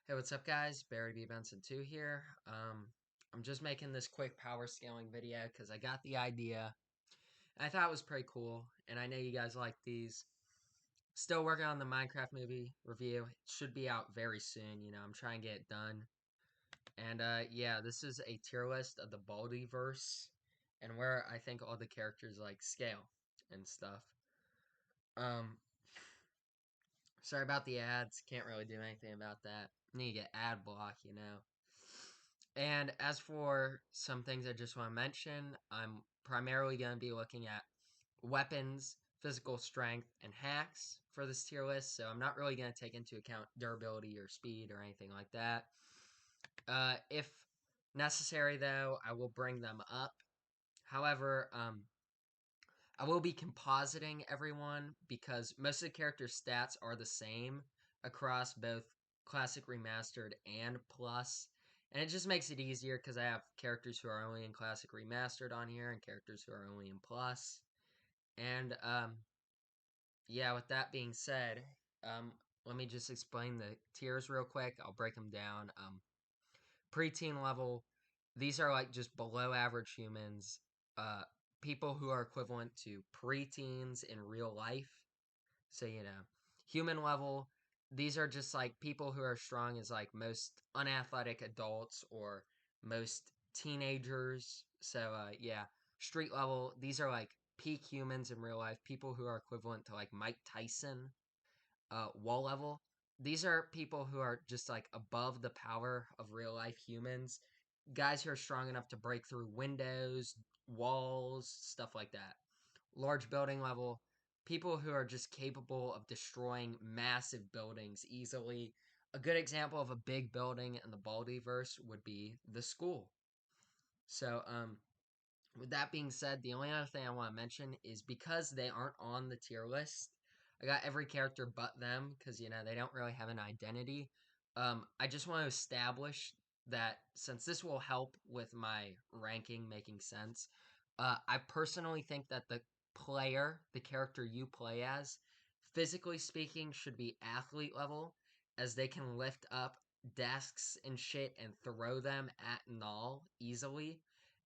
Hey, what's up, guys? Barry B. Benson 2 here. I'm just making this quick power scaling video because I got the idea. I thought it was pretty cool, and I know you guys like these. Still working on the Minecraft movie review. It should be out very soon. I'm trying to get it done. And yeah, this is a tier list of the Baldi verse, and where I think all the characters like scale and stuff. Um, Sorry about the ads. Can't really do anything about that. Need to get ad block. And as for some things I just want to mention, I'm primarily going to be looking at weapons, physical strength, and hacks for this tier list. So I'm not really going to take into account durability or speed or anything like that. If necessary, though, I will bring them up. However, I will be compositing everyone because most of the character stats are the same across both Classic Remastered and Plus. And it just makes it easier because I have characters who are only in Classic Remastered on here and characters who are only in Plus. And yeah, with that being said, um, let me just explain the tiers real quick. I'll break them down. Preteen level, these are like just below average humans, uh, people who are equivalent to preteens in real life. So, human level, these are just like people who are strong as like most unathletic adults or most teenagers. So, yeah, street level, these are like peak humans in real life, people who are equivalent to like Mike Tyson. Wall level, these are people who are just like above the power of real life humans, guys who are strong enough to break through windows, walls, stuff like that. Large building level, people who are just capable of destroying massive buildings easily. A good example of a big building in the Baldiverse would be the school. So, with that being said, the only other thing I want to mention is because they aren't on the tier list, I got every character but them because, they don't really have an identity. I just want to establish that since this will help with my ranking making sense, I personally think that the player, the character you play as, physically speaking, should be athlete level, as they can lift up desks and shit and throw them at Null easily,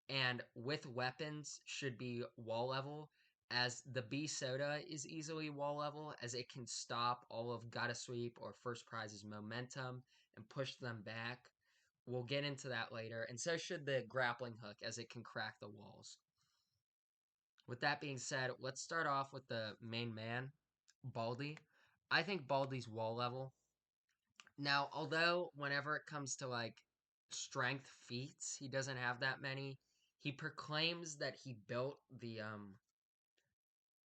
and with weapons should be wall level, as the B soda is easily wall level, as it can stop all of Gotta Sweep or First Prize's momentum and push them back. We'll get into that later, and so should the grappling hook, as it can crack the walls. With that being said, let's start off with the main man, Baldi. I think Baldi's wall level. Now, although whenever it comes to like strength feats, he doesn't have that many. He proclaims that he built the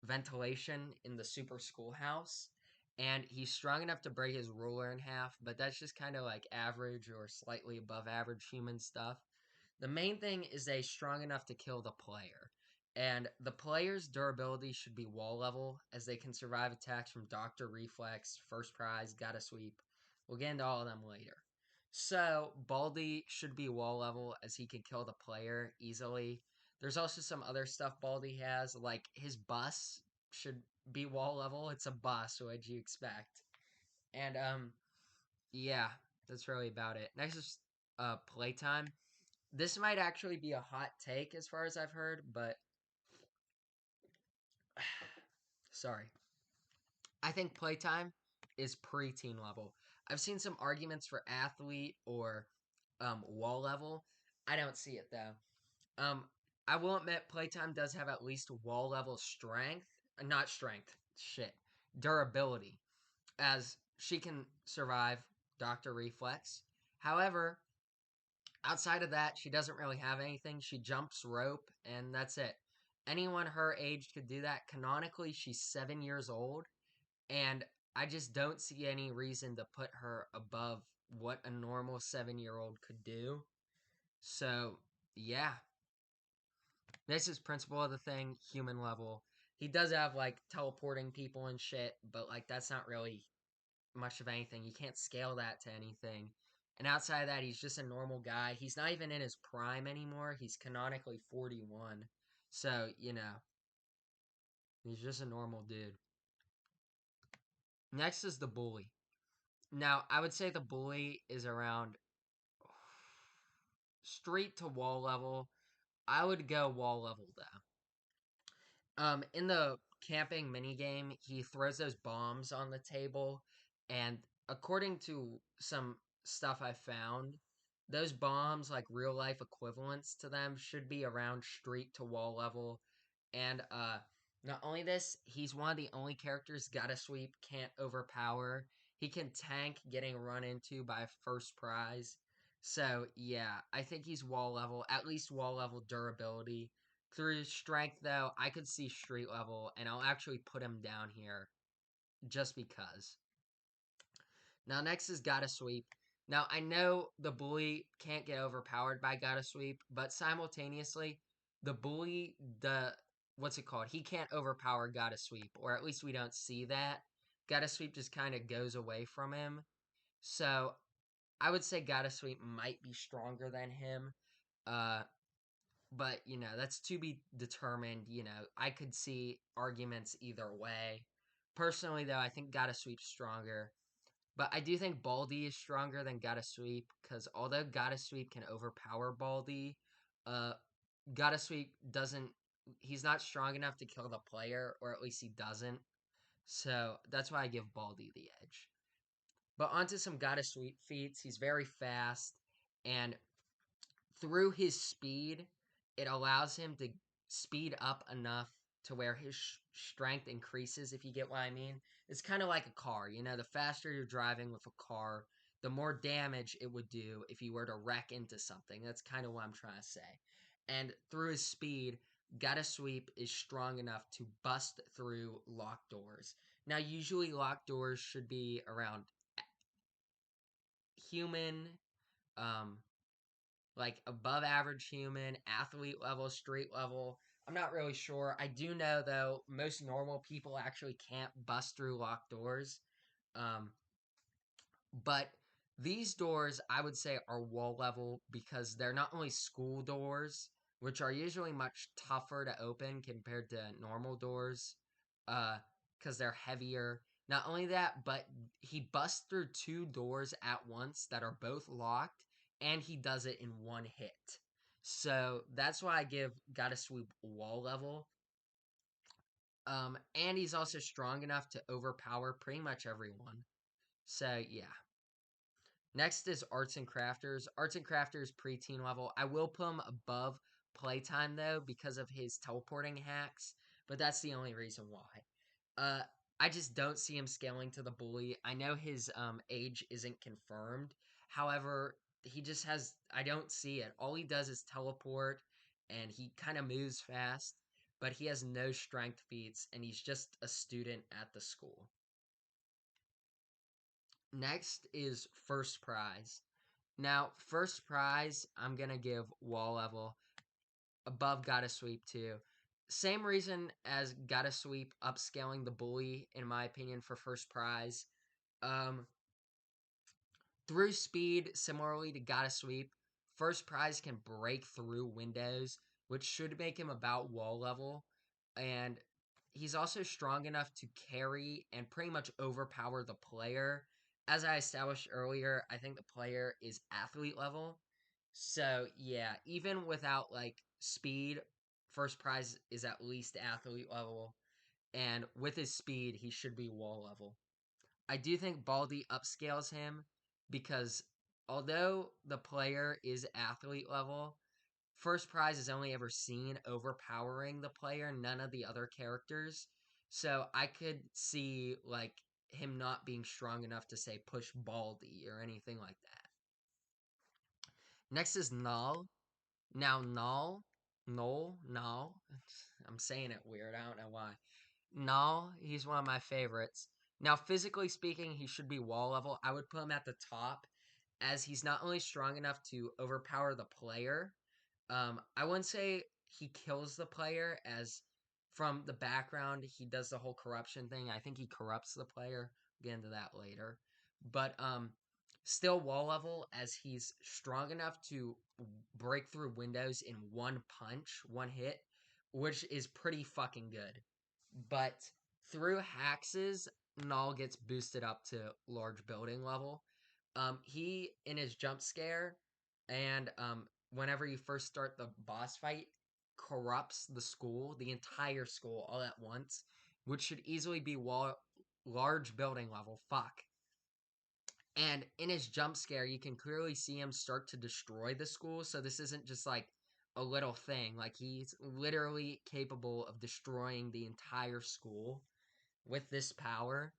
ventilation in the super schoolhouse, and he's strong enough to break his ruler in half, but that's just kind of like average or slightly above average human stuff. The main thing is they strong enough to kill the player. And the player's durability should be wall level, as they can survive attacks from Doctor Reflex, First Prize, Gotta Sweep. We'll get into all of them later. So, Baldi should be wall level, as he can kill the player easily. There's also some other stuff Baldi has, like his bus should be wall level. It's a bus, what'd you expect? And, yeah, that's really about it. Next is playtime. This might actually be a hot take as far as I've heard, but sorry. I think playtime is preteen level. I've seen some arguments for athlete or wall level. I don't see it though. Um, I will admit playtime does have at least wall level strength, not strength, shit, durability, as she can survive Doctor Reflex. However, outside of that, she doesn't really have anything. She jumps rope, and that's it. Anyone her age could do that. Canonically, she's 7 years old, and I just don't see any reason to put her above what a normal 7 year old could do. So, yeah. This is principle of the thing, human level. He does have, like, teleporting people and shit, but, like, that's not really much of anything. You can't scale that to anything. And outside of that, he's just a normal guy. He's not even in his prime anymore. He's canonically 41. So, he's just a normal dude. Next is the bully. Now, I would say the bully is around street to wall level. I would go wall level though. In the camping mini game, he throws those bombs on the table, and according to some stuff I found, those bombs, like real life equivalents to them, should be around street to wall level. And not only this, he's one of the only characters Gotta Sweep can't overpower. He can tank getting run into by first prize. So yeah, I think he's wall level, at least wall level durability. Through strength, though, I could see street level, and I'll actually put him down here just because. Now, next is Gotta Sweep. Now, I know the bully can't get overpowered by Gotta Sweep, but simultaneously, the bully, what's it called? He can't overpower Gotta Sweep, or at least we don't see that. Gotta Sweep just kind of goes away from him. So, I would say Gotta Sweep might be stronger than him. Uh, but that's to be determined. I could see arguments either way. Personally, though, I think Gotta Sweep's stronger, but I do think Baldi is stronger than Gotta Sweep, because although Gotta Sweep can overpower Baldi, uh Gotta Sweep doesn't, he's not strong enough to kill the player, or at least he doesn't. So that's why I give Baldi the edge. But onto some Gotta Sweep feats. He's very fast, and through his speed, it allows him to speed up enough to where his strength increases, if you get what I mean. It's kind of like a car. The faster you're driving with a car, the more damage it would do if you were to wreck into something. That's kind of what I'm trying to say. And through his speed, Gotta Sweep is strong enough to bust through locked doors. Now, usually locked doors should be around human, um, like above average human, athlete level, street level. I'm not really sure. I do know though, most normal people actually can't bust through locked doors. Um, but these doors, I would say, are wall level because they're not only school doors, which are usually much tougher to open compared to normal doors, because they're heavier. Not only that, but he busts through two doors at once that are both locked, and he does it in one hit. So that's why I give Gotta Sweep wall level. And he's also strong enough to overpower pretty much everyone. So yeah. Next is Arts and Crafters. Arts and Crafters preteen level. I will put him above Playtime though because of his teleporting hacks, but that's the only reason why. Uh, I just don't see him scaling to the bully. I know his age isn't confirmed. However, he just has. I don't see it. All he does is teleport, and he kind of moves fast, but he has no strength feats, and he's just a student at the school. Next is First Prize. Now, First Prize, I'm gonna give wall level above Gotta Sweep too. Same reason as Gotta Sweep upscaling the bully, in my opinion, for First Prize. Um, Through speed, similarly to Gotta Sweep, First Prize can break through windows, which should make him about wall level. And he's also strong enough to carry and pretty much overpower the player. As I established earlier, I think the player is athlete level. So, yeah, even without like speed, First Prize is at least athlete level. And with his speed, he should be wall level. I do think Baldi upscales him because although the player is athlete level, First Prize is only ever seen overpowering the player, none of the other characters. So I could see like him not being strong enough to say push Baldi or anything like that. Next is Null. Now Null. I'm saying it weird. I don't know why. No, he's one of my favorites. Now, physically speaking, he should be wall level. I would put him at the top as he's not only strong enough to overpower the player. I wouldn't say he kills the player, as from the background, he does the whole corruption thing. I think he corrupts the player. We'll get into that later. But still wall level as he's strong enough to break through windows in one punch, one hit, which is pretty fucking good. But through hacks, Null gets boosted up to large building level. He in his jump scare and whenever you first start the boss fight corrupts the school, the entire school all at once, which should easily be large building level. Fuck. And in his jump scare, you can clearly see him start to destroy the school. So this isn't just like a little thing. Like he's literally capable of destroying the entire school with this power.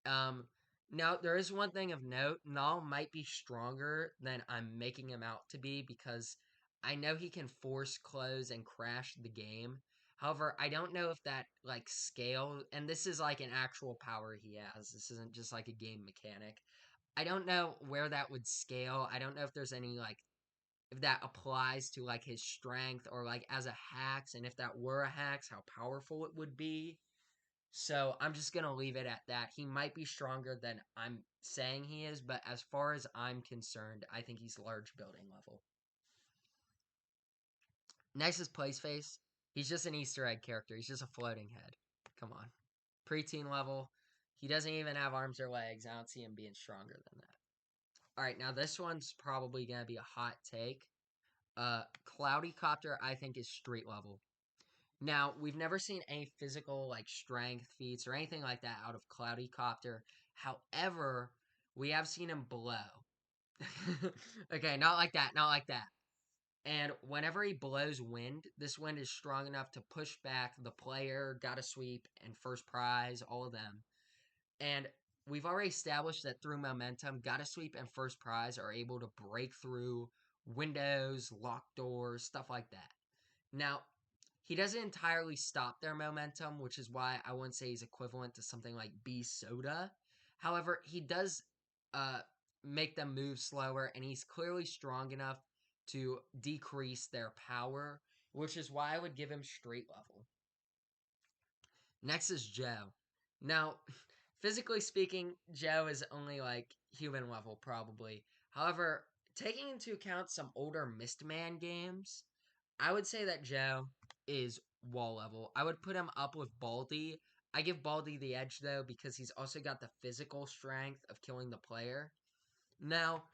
Um, Now there is one thing of note. Null might be stronger than I'm making him out to be because I know he can force close and crash the game. However, I don't know if that like scale, and this is like an actual power he has. This isn't just like a game mechanic. I don't know where that would scale. I don't know if there's any like if that applies to like his strength or like as a hacks, and if that were a hacks, how powerful it would be. So I'm just gonna leave it at that. He might be stronger than I'm saying he is, but as far as I'm concerned, I think he's large building level. Next is Placeface. He's just an Easter egg character. He's just a floating head. Come on. Preteen level. He doesn't even have arms or legs. I don't see him being stronger than that. Alright, now this one's probably gonna be a hot take. Cloudy Copter, I think, is street level. Now, we've never seen any physical, like, strength feats or anything like that out of Cloudy Copter. However, we have seen him blow. Okay, not like that, not like that. And whenever he blows wind, this wind is strong enough to push back the player, gotta sweep, and first prize, all of them. And we've already established that through momentum, gotta sweep and first prize are able to break through windows, locked doors, stuff like that. Now, he doesn't entirely stop their momentum, which is why I wouldn't say he's equivalent to something like B Soda. However, he does uh, make them move slower, and he's clearly strong enough to decrease their power, which is why I would give him straight level. Next is Joe. Now, physically speaking, Joe is only like human level, probably. However, taking into account some older Mistman games, I would say that Joe is wall level. I would put him up with Baldi. I give Baldi the edge though because he's also got the physical strength of killing the player. Now,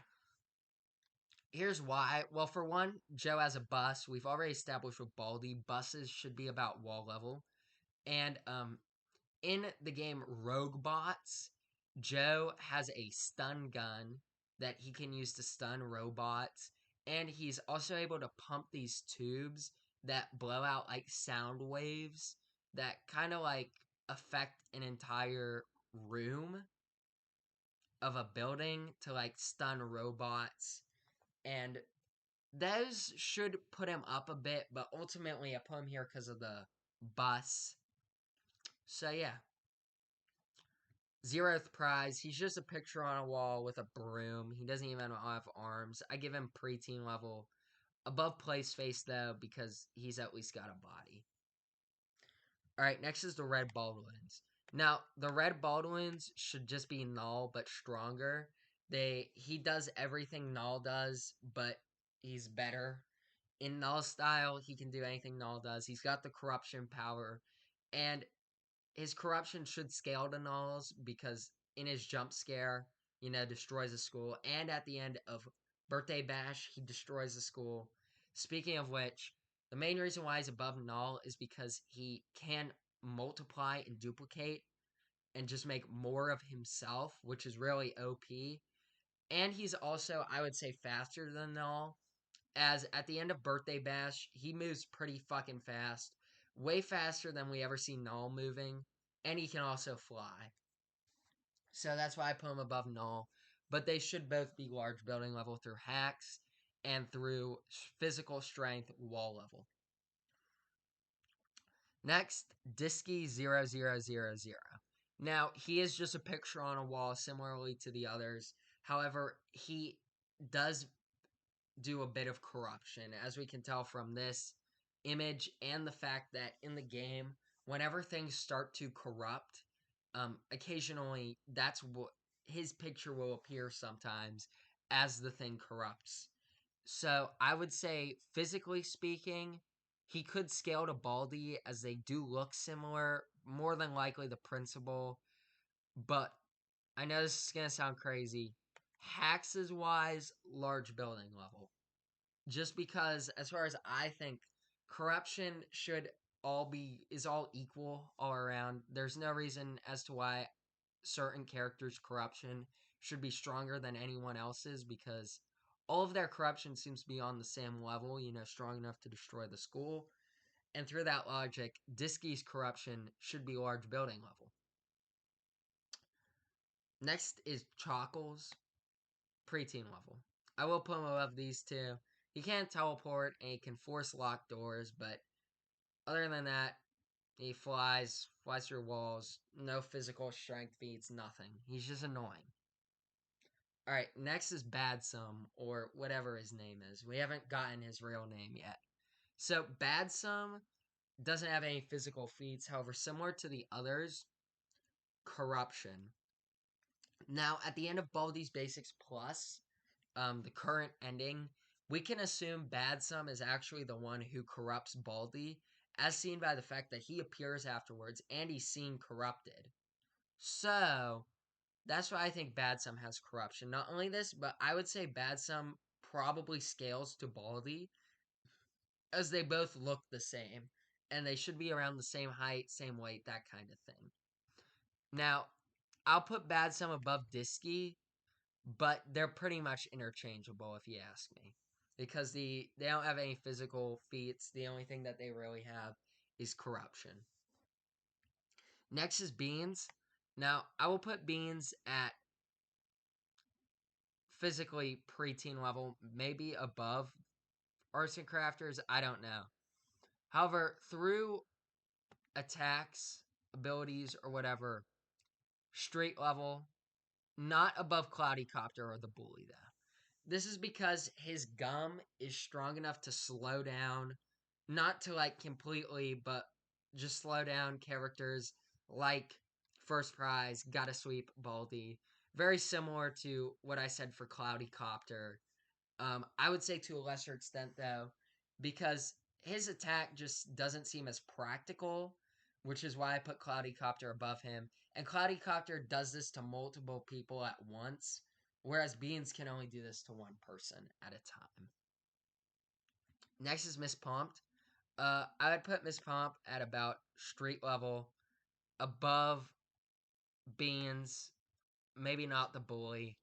here's why. Well, for one, Joe has a bus. We've already established with Baldi, buses should be about wall level. And in the game Rogue Bots, Joe has a stun gun that he can use to stun robots, and he's also able to pump these tubes that blow out like sound waves that kind of like affect an entire room of a building to like stun robots. And those should put him up a bit, but ultimately I put him here because of the bus. So yeah, 0th prize. He's just a picture on a wall with a broom. He doesn't even have arms. I give him preteen level. Above place face though, because he's at least got a body. Alright, next is the red Baldwins. Now, the red Baldwins should just be Null, but stronger. He does everything Null does, but he's better. In Null style, he can do anything Null does. He's got the corruption power. And his corruption should scale to Nulls because in his jump scare, destroys a school. And at the end of Birthday Bash, he destroys the school. Speaking of which, the main reason why he's above Null is because he can multiply and duplicate and just make more of himself, which is really OP. And he's also, I would say, faster than Null. As at the end of Birthday Bash, he moves pretty fucking fast. Way faster than we ever see Null moving. And he can also fly. So that's why I put him above Null. But they should both be large building level through hacks and through physical strength wall level. Next, Disky0000. Now, he is just a picture on a wall similarly to the others. However, he does do a bit of corruption, as we can tell from this image and the fact that in the game, whenever things start to corrupt, occasionally that's what his picture will appear sometimes as the thing corrupts. So I would say, physically speaking, he could scale to Baldi as they do look similar. More than likely, the principal But I know this is going to sound crazy. Hacks wise, large building level. Just because, as far as I think, corruption should is all equal all around. There's no reason as to why certain characters' corruption should be stronger than anyone else's, because all of their corruption seems to be on the same level, strong enough to destroy the school. And through that logic, Disky's corruption should be large building level. Next is Chockle's preteen level. I will put him above these two. He can't teleport and he can force locked doors, but other than that, he flies through walls, no physical strength feats, nothing. He's just annoying. Alright, next is Badsum, or whatever his name is. We haven't gotten his real name yet. So, Badsum doesn't have any physical feats, however, similar to the others, corruption. Now, at the end of Baldi's Basics Plus, the current ending, we can assume Badsum is actually the one who corrupts Baldi, as seen by the fact that he appears afterwards and he's seen corrupted. So, that's why I think Badsum has corruption. Not only this, but I would say Badsum probably scales to Baldi, as they both look the same. And they should be around the same height, same weight, that kind of thing. Now, I'll put Badsum above Disky, but they're pretty much interchangeable if you ask me. Because they don't have any physical feats. The only thing that they really have is corruption. Next is Beans. Now, I will put Beans at physically preteen level, maybe above arts and crafters. I don't know. However, through attacks, abilities, or whatever, street level, not above Cloudy Copter or the Bully, though. This is because his gum is strong enough to slow down, not to like completely, but just slow down characters like First Prize, Gotta Sweep, Baldi. Very similar to what I said for Cloudy Copter. I would say to a lesser extent though, because his attack just doesn't seem as practical, which is why I put Cloudy Copter above him. And Cloudy Copter does this to multiple people at once, whereas Beans can only do this to one person at a time. Next is Miss Pumped. I would put Miss Pomp at about street level, above Beans, maybe not the Bully.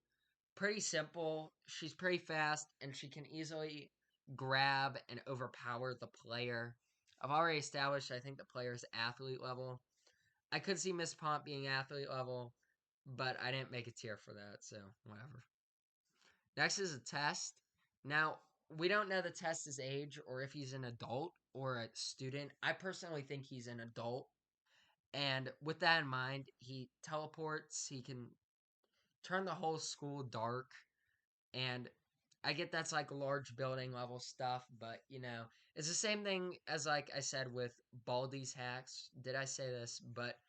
Pretty simple. She's pretty fast, and she can easily grab and overpower the player. I've already established I think the player's athlete level. I could see Miss Pomp being athlete level, but I didn't make a tier for that, so whatever. Next is a test. Now, we don't know the test's age or if he's an adult or a student. I personally think he's an adult. And with that in mind, he teleports, he can turn the whole school dark, and I get that's like large building level stuff, but it's the same thing as like I said with Baldi's hacks. Did I say this? But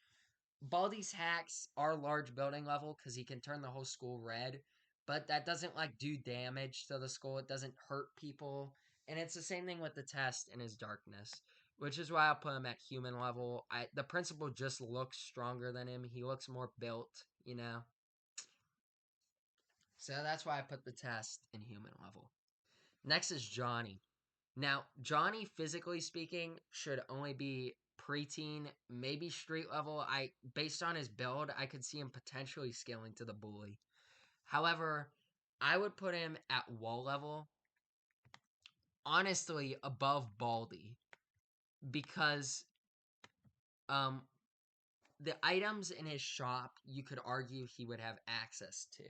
Baldi's hacks are large building level because he can turn the whole school red, but that doesn't like do damage to the school. It doesn't hurt people, and it's the same thing with the test and his darkness, which is why I'll put him at human level. The principal just looks stronger than him. He looks more built. So that's why I put the test in human level. Next is Johnny. Now, Johnny, physically speaking, should only be preteen, maybe street level. Based on his build, I could see him potentially scaling to the Bully. However, I would put him at wall level, honestly, above Baldi, because um the items in his shop, you could argue he would have access to.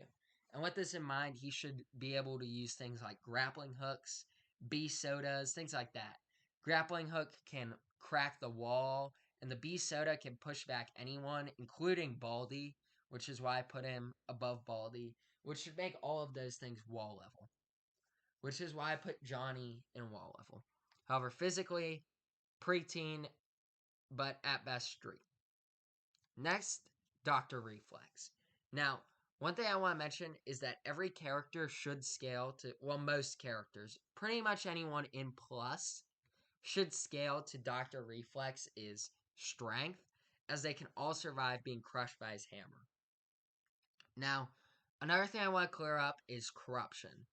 And with this in mind, he should be able to use things like grappling hooks, bee sodas, things like that. Grappling hook can crack the wall, and the bee soda can push back anyone, including Baldi, which is why I put him above Baldi, which should make all of those things wall level, which is why I put Johnny in wall level. However, physically, preteen, but at best street. Next, Dr. Reflex. Now, one thing I want to mention is that every character should scale to, well, most characters, pretty much anyone in Plus should scale to Dr. Reflex is strength, as they can all survive being crushed by his hammer. Now, another thing I want to clear up is corruption.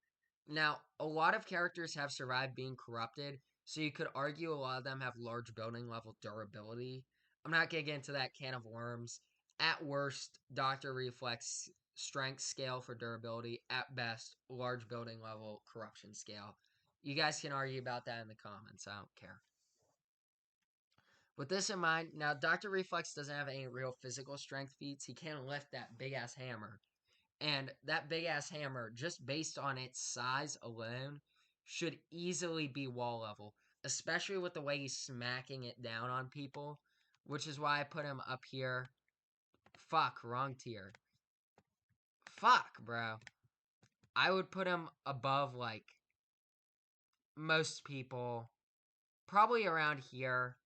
Now, a lot of characters have survived being corrupted, so you could argue a lot of them have large building level durability. I'm not going to get into that can of worms. At worst, Dr. Reflex strength scale for durability. At best, large building level corruption scale. You guys can argue about that in the comments. I don't care. With this in mind, now Dr. Reflex doesn't have any real physical strength feats. He can't lift that big ass hammer. And that big ass hammer, just based on its size alone, should easily be wall level, especially with the way he's smacking it down on people, which is why I put him up here. Fuck, wrong tier. Fuck, bro. I would put him above, like, most people, probably around here,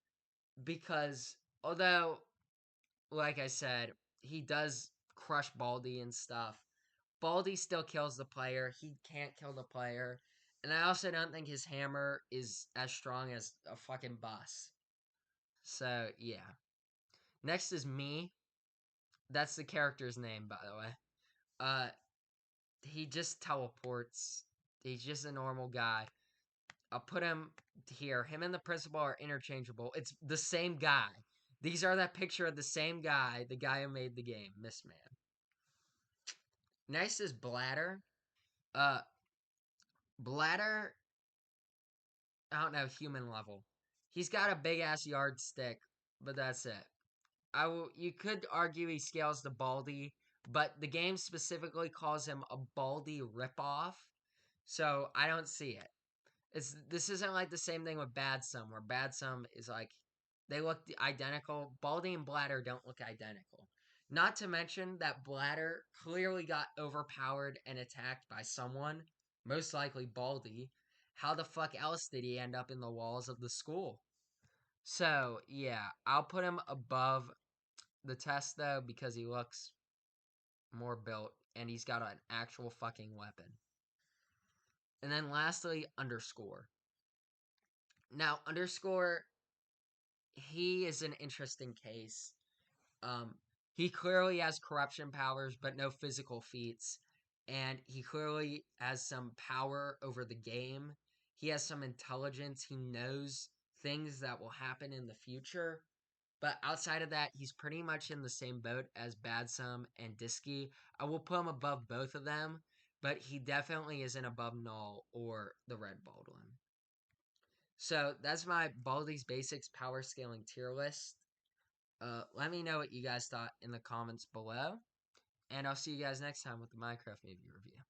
because although, like I said, he does crush Baldi and stuff, Baldi still kills the player. He can't kill the player. And I also don't think his hammer is as strong as a fucking bus. So, yeah. Next is me. That's the character's name, by the way. Uh, he just teleports. He's just a normal guy. I'll put him here. Him and the principal are interchangeable. It's the same guy. These are that picture of the same guy, the guy who made the game, Miss Man. Next is Bladder. Uh, Bladder, I don't know, human level. He's got a big ass yardstick, but that's it. You could argue he scales to Baldi, but the game specifically calls him a Baldi ripoff, so I don't see it. This isn't like the same thing with Bad Sum, where Bad Sum is like they look identical. Baldi and Bladder don't look identical. Not to mention that Bladder clearly got overpowered and attacked by someone, most likely Baldi. How the fuck else did he end up in the walls of the school? So, yeah, I'll put him above the test though because he looks more built and he's got an actual fucking weapon. And then lastly, Underscore. Now, Underscore, he is an interesting case. Um, he clearly has corruption powers, but no physical feats. And he clearly has some power over the game. He has some intelligence. He knows things that will happen in the future. But outside of that, he's pretty much in the same boat as Badsum and Disky. I will put him above both of them, but he definitely isn't above Null or the Red Baldwin. So that's my Baldi's Basics power scaling tier list. Let me know what you guys thought in the comments below. And I'll see you guys next time with the Minecraft movie review.